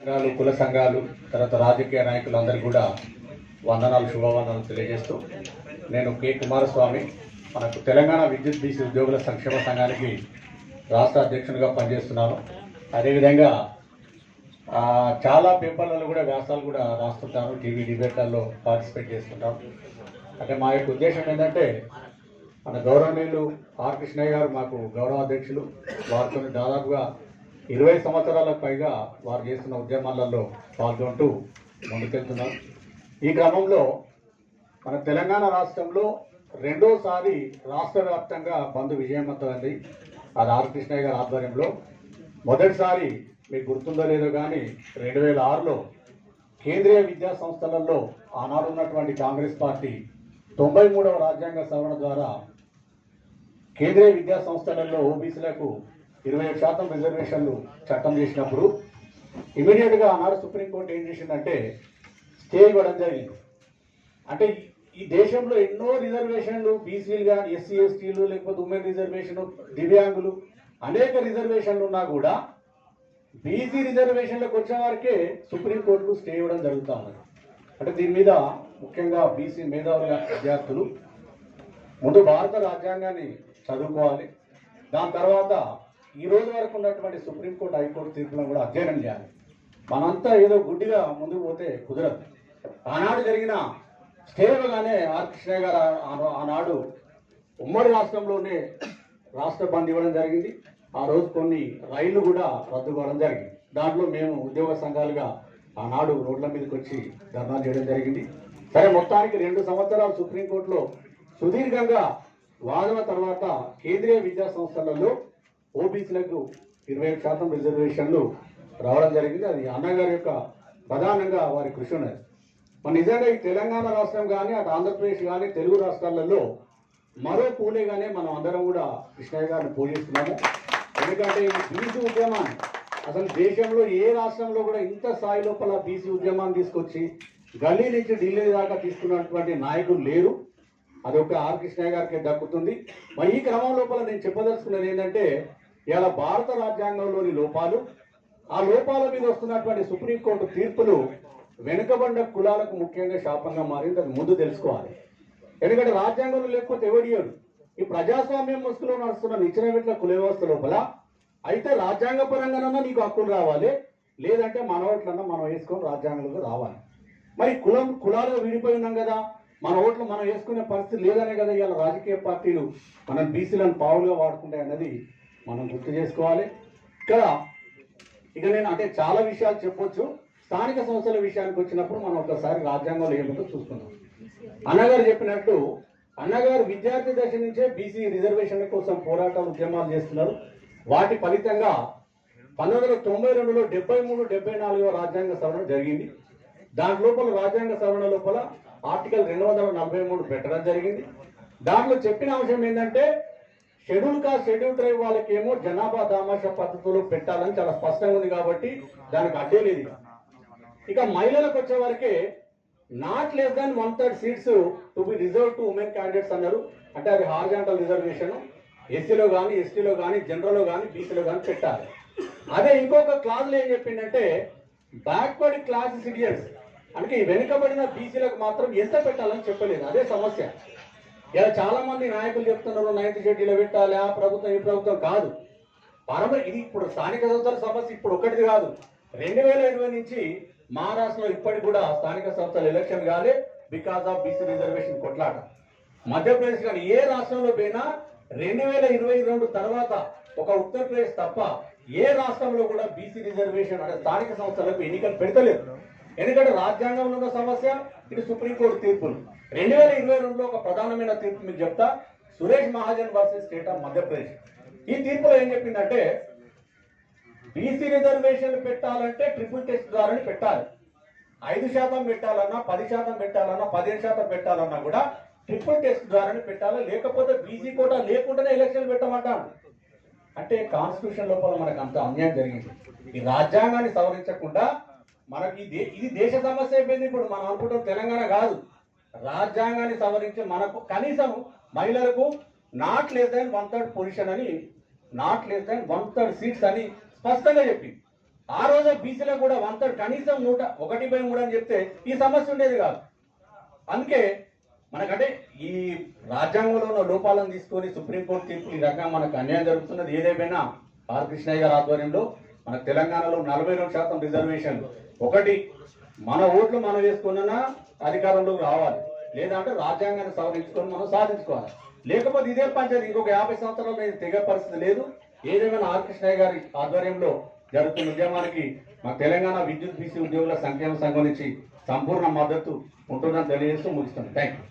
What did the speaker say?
సంఘాలు, కుల సంఘాలు, తర్వాత రాజకీయ నాయకులందరూ కూడా వందనాలు, శుభవందనాలు తెలియజేస్తూ నేను కె కుమారస్వామి మనకు తెలంగాణ విద్యుత్ బీసీ ఉద్యోగుల సంక్షేమ సంఘానికి రాష్ట్ర అధ్యక్షునిగా పనిచేస్తున్నాను. అదేవిధంగా చాలా పేపర్లలో కూడా వ్యాసాలు కూడా రాస్తుంటాను, టీవీ డిబేట్లలో పార్టిసిపేట్ చేస్తుంటాను. అంటే మా యొక్క ఉద్దేశం ఏంటంటే మన గౌరవనీయులు ఆర్ కృష్ణయ్య గారు మాకు గౌరవ అధ్యక్షులు. వారితో దాదాపుగా 20 సంవత్సరాలకు పైగా వారు చేస్తున్న ఉద్యమాలలో పాల్గొంటూ ముందుకెళ్తున్నారు. ఈ క్రమంలో మన తెలంగాణ రాష్ట్రంలో రెండోసారి రాష్ట్ర వ్యాప్తంగా బంద్ విజయవంతమైంది. అది ఆర్ కృష్ణయ్య గారి ఆధ్వర్యంలో. మొదటిసారి మీకు గుర్తుందో లేదో కానీ 2006లో కేంద్రీయ విద్యా సంస్థలలో ఆనాడు ఉన్నటువంటి కాంగ్రెస్ పార్టీ 93వ రాజ్యాంగ సవరణ ద్వారా కేంద్రీయ విద్యా సంస్థలలో ఓబీసీలకు 27% రిజర్వేషన్లు చట్టం చేసినప్పుడు ఇమీడియట్గా ఆనాడు సుప్రీంకోర్టు ఏం చేసిందంటే స్టే ఇవ్వడం జరిగింది. అంటే ఈ దేశంలో ఎన్నో రిజర్వేషన్లు, బీసీలు కానీ, ఎస్సీ ఎస్టీలు, లేకపోతే ఉమెన్ రిజర్వేషన్, దివ్యాంగులు, అనేక రిజర్వేషన్లు ఉన్నా కూడా బీసీ రిజర్వేషన్లకు వచ్చే వారికే సుప్రీంకోర్టుకు స్టే ఇవ్వడం జరుగుతూ ఉన్నది. అంటే దీని మీద ముఖ్యంగా బీసీ మేధావుల విద్యార్థులు ముందు భారత రాజ్యాంగాన్ని చదువుకోవాలి. దాని తర్వాత ఈ రోజు వరకు ఉన్నటువంటి సుప్రీంకోర్టు, హైకోర్టు తీర్పులను కూడా అధ్యయనం చేయాలి. మనంతా ఏదో గుడ్డిగా ముందుకు పోతే కుదరదు. ఆనాడు జరిగిన స్టేగానే ఆర్ కృష్ణయ్య గారు ఆనాడు ఉమ్మడి రాష్ట్రంలోనే రాష్ట్ర బంద్ ఇవ్వడం జరిగింది. ఆ రోజు కొన్ని రైళ్లు కూడా రద్దు కావడం జరిగింది. దాంట్లో మేము ఉద్యోగ సంఘాలుగా ఆనాడు రోడ్ల మీదకి వచ్చి ధర్నాలు చేయడం జరిగింది. సరే, మొత్తానికి 2 సంవత్సరాలు సుప్రీంకోర్టులో సుదీర్ఘంగా వాదన తర్వాత కేంద్రీయ విద్యా సంస్థలలో ఓబీసీలకు 27% రిజర్వేషన్లు రావడం జరిగింది. అది అన్నగారి యొక్క ప్రధానంగా వారి కృషి ఉన్నది. మన నిజంగా ఈ తెలంగాణ రాష్ట్రం కానీ, అటు ఆంధ్రప్రదేశ్ కానీ, తెలుగు రాష్ట్రాలలో మరో పూలేగానే మనం అందరం కూడా కృష్ణయ్య గారిని పూజిస్తున్నాము. ఎందుకంటే ఈ బీసీ ఉద్యమాన్ని అసలు దేశంలో ఏ రాష్ట్రంలో కూడా ఇంత స్థాయి లోపల బీసీ ఉద్యమాన్ని తీసుకొచ్చి గల్లీ నుంచి ఢిల్లీ దాకా తీసుకున్నటువంటి నాయకులు లేరు. అదొక ఆర్ కృష్ణయ్య గారికి దక్కుతుంది. మరి ఈ క్రమం లోపల నేను చెప్పదలుచుకున్నది ఏంటంటే, ఇలా భారత రాజ్యాంగంలోని లోపాలు, ఆ లోపాల మీద వస్తున్నటువంటి సుప్రీంకోర్టు తీర్పులు వెనుకబడ్డ కులాలకు ముఖ్యంగా శాపంగా మారింది. అది ముందు తెలుసుకోవాలి. ఎందుకంటే రాజ్యాంగంలో లేకపోతే ఎవడియడు. ఈ ప్రజాస్వామ్యం ముసుగులో నడుస్తున్న నిచ్చెనబెట్టిన కుల వ్యవస్థ లోపల అయితే రాజ్యాంగ పరంగానన్నా నీకు హక్కులు రావాలి, లేదంటే మన ఓట్లన్నా మనం వేసుకొని రాజ్యాంగంలోకి రావాలి. మరి కులాలుగా విడిపోయి ఉన్నాం కదా, మన ఓట్లు మనం వేసుకునే పరిస్థితి లేదనే కదా ఇవాళ రాజకీయ పార్టీలు మనం బీసీలను పావులుగా వాడుకుంటాయి అన్నది మనం గుర్తు చేసుకోవాలి. ఇక నేను అంటే చాలా విషయాలు చెప్పొచ్చు. స్థానిక సంస్థల విషయానికి వచ్చినప్పుడు మనం ఒకసారి రాజ్యాంగంలో ఏమిటో చూసుకుందాం. అన్నగారు చెప్పినట్టు అన్నగారు విద్యార్థి దశ నుంచే బీసీ రిజర్వేషన్ల కోసం పోరాటాలు, ఉద్యమాలు చేస్తున్నారు. వాటి ఫలితంగా 1992లో 73, 74వ రాజ్యాంగ సవరణ జరిగింది. దాని లోపల రాజ్యాంగ సవరణ లోపల ఆర్టికల్ 243 పెట్టడం జరిగింది. దాంట్లో చెప్పిన అంశం ఏంటంటే షెడ్యూల్ కాస్ట్, షెడ్యూల్ ట్రైబ్ వాళ్ళకేమో జనాభా దామాషా పద్ధతులు పెట్టాలని చాలా స్పష్టంగా ఉంది. కాబట్టి దానికి అడ్డే లేదు. ఇక మహిళలకు వచ్చే వరకే not less than 1/3 seats to be reserve to women candidates అన్నారు. అంటే అది హారిజాంటల్ రిజర్వేషన్. ఎస్సీలో కానీ, ఎస్టీలో కానీ, జనరల్లో కానీ, బీసీలో కానీ పెట్టాలి. అదే ఇంకొక క్లాజ్లో ఏం చెప్పిందంటే బ్యాక్వర్డ్ క్లాస్ సిటిజన్స్, అంటే ఈ వెనుకబడిన బీసీలకు మాత్రం ఎంత పెట్టాలని చెప్పలేదు. అదే సమస్య. ఇలా చాలా మంది నాయకులు చెప్తున్నారు 9th షెడ్యూల్లో పెట్టాలి, ఆ ప్రభుత్వం ఈ ప్రభుత్వం కాదు. ఇది ఇప్పుడు స్థానిక సంస్థల సమస్య ఇప్పుడు ఒక్కటిది కాదు. 2020 నుంచి మహారాష్ట్రలో ఇప్పటికి కూడా స్థానిక సంస్థల ఎలక్షన్ కాలే, బికాస్ ఆఫ్ బీసీ రిజర్వేషన్ కొట్లాట. మధ్యప్రదేశ్ కానీ ఏ రాష్ట్రంలో పోయినా 2022 తర్వాత ఒక ఉత్తరప్రదేశ్ తప్ప ఏ రాష్ట్రంలో కూడా బీసీ రిజర్వేషన్ అంటే స్థానిక సంస్థలకు ఎన్నికలు పెడతలేదు. ఎందుకంటే రాజ్యాంగంలో ఉన్న సమస్య, ఇది సుప్రీంకోర్టు తీర్పులు. 2022లో ఒక ప్రధానమైన తీర్పు మీకు చెప్తా. Suresh Mahajan versus state of Madhya Pradesh. ఈ తీర్పులో ఏం చెప్పిందంటే బీసీ రిజర్వేషన్లు పెట్టాలంటే ట్రిపుల్ టెస్ట్ ద్వారానే పెట్టాలి. 5% పెట్టాలన్నా, 10% పెట్టాలన్నా, 15% పెట్టాలన్నా కూడా ట్రిపుల్ టెస్ట్ ద్వారానే పెట్టాలి. లేకపోతే బీసీ కోటా లేకుండానే ఎలక్షన్లు పెట్టమంటాను. అంటే కాన్స్టిట్యూషన్ లోపల మనకు అంత అన్యాయం జరిగింది. ఈ రాజ్యాంగాన్ని సవరించకుండా మనకి ఇది దేశ సమస్య అయిపోయింది. ఇప్పుడు మనం అనుకుంటాం తెలంగాణ కాదు, రాజ్యాంగాన్ని సవరించి మనకు కనీసం మహిళలకు నాట్ లెస్ దాన్ 1/3 పొజిషన్ అని, నాట్ లెస్ దాన్ 1/3 సీట్స్ అని స్పష్టంగా చెప్పింది. ఆ రోజే బీసీలకు కూడా 1/3 కనీసం 1/3 అని చెప్తే ఈ సమస్య ఉండేది కాదు. అందుకే మనకంటే ఈ రాజ్యాంగంలో ఉన్న లోపాలను తీసుకొని సుప్రీంకోర్టు తీర్పు ఈ రకంగా మనకు అన్యాయం జరుగుతున్నది. ఏదేమైనా ఆర్ కృష్ణయ్య గారి ఆధ్వర్యంలో మన తెలంగాణలో 42% రిజర్వేషన్లు, ఒకటి మన ఓట్లు మనం వేసుకున్నా అధికారంలోకి రావాలి, లేదంటే రాజ్యాంగాన్ని సవరించుకొని మనం సాధించుకోవాలి. లేకపోతే ఇదే పంచాయతీ ఇంకొక 50 సంవత్సరాల్లో ఇది తెగే పరిస్థితి లేదు. ఏదేమైనా ఆర్ కృష్ణయ్య గారి ఆధ్వర్యంలో జరుగుతున్న ఉద్యమానికి మా తెలంగాణ విద్యుత్ బీసీ ఉద్యోగుల సంక్షేమ సంఘం నుంచి సంపూర్ణ మద్దతు ఉంటుందని తెలియజేస్తూ ముగిస్తుంది. Thank you.